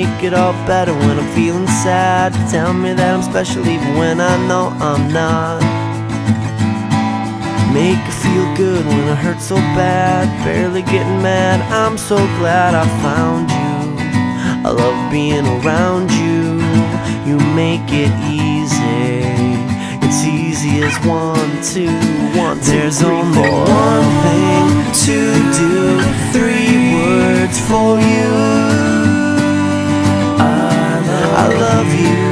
make it all better when I'm feeling sad. Tell me that I'm special even when I know I'm not. Make it feel good when it hurts so bad. Barely getting mad, I'm so glad I found you. I love being around you. You make it easy. It's easy as 1, 2, 1, 2, There's 3, only 4. One thing to do, 3 words for you. I love you.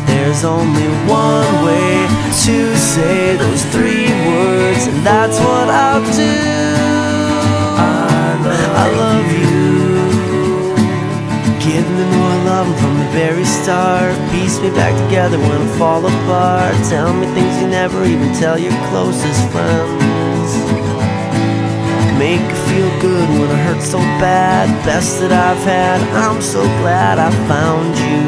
There's only one way to say those 3 words, and that's what I'll do. I love you. Give me more love from the very start. Piece me back together when I fall apart. Tell me things you never even tell your closest friends. Make it feel good when it hurts so bad. Best that I've had, I'm so glad I found you.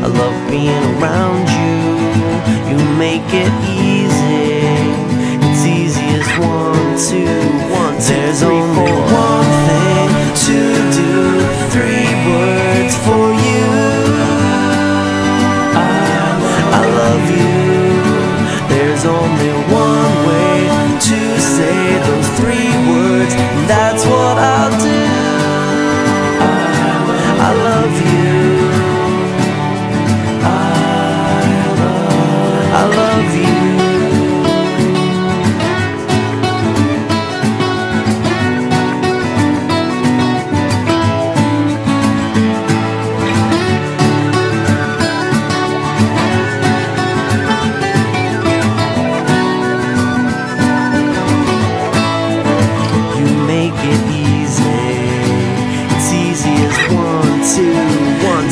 I love being around you. You make it easy. It's easy as 1, 2, 1, 2, There's 3, only 4. One thing to do, 3 words for you. I love you. There's only one way to say those 3 words, and that's what I'll do. I love you. I love you.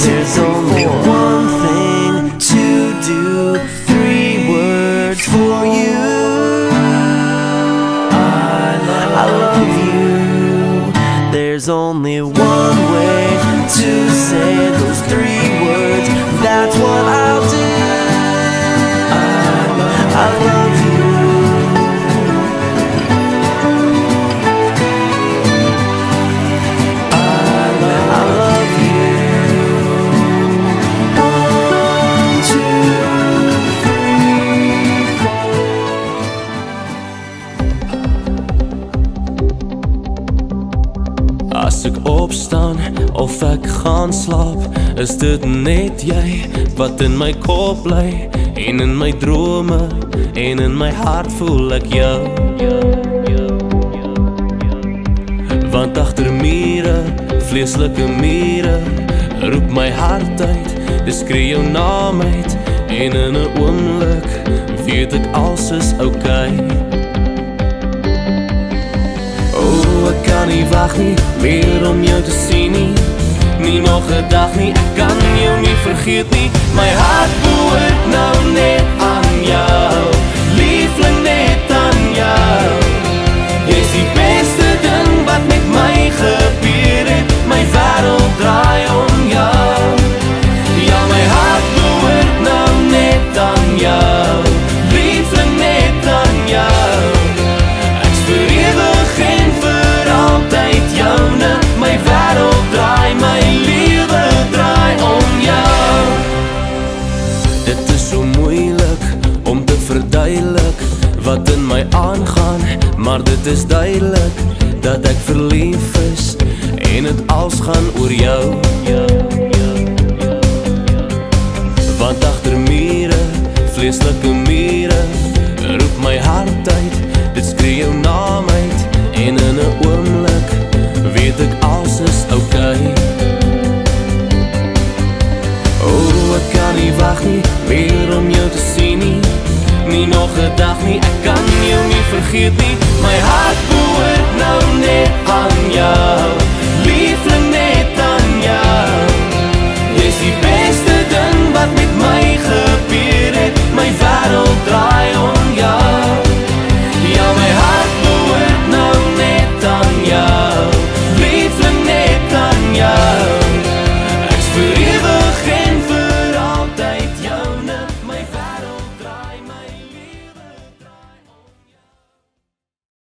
There's only one thing to do, 3 words for you. I love you. There's only one way to say those 3 words, that's what I'll do. I love you. As ek opstaan of ek gaan slaap, is dit net jy wat in my kop bly. En in my drome en in my hart voel ek jou. Want agter mure, vleeslike mure, roep my hart uit, dis skree jou naam uit. En in 'n oomblik weet ek alles is okay. Ek kan nie wag nie, meer om jou te sien nie. Nie nog 'n dag nie, ek kan jou nie vergeet nie. My hart behoort nou net aan jou, liefling net aan jou. Jy's die beste ding wat met my gebeur het, my wêreld draai om jou. Ja, my hart behoort nou net aan jou, liefling net aan jou. Ek's vir ewig en vir altyd joune, my wêreld draai, my lewe draai om jou. Dit is so moeilik om te verduidelik wat in my aangaan, maar dit is duidelik dat ek verlief is en het als gaan oor jou. Want agter mure, vleeslike mure, roep my hart uit, dit skree jou naam uit. En in 'n oomblik weet ek alles is okay. Ek kan nie wag nie, meer om jou te sien nie. Nie nog 'n dag nie, ek kan jou nie vergeet nie.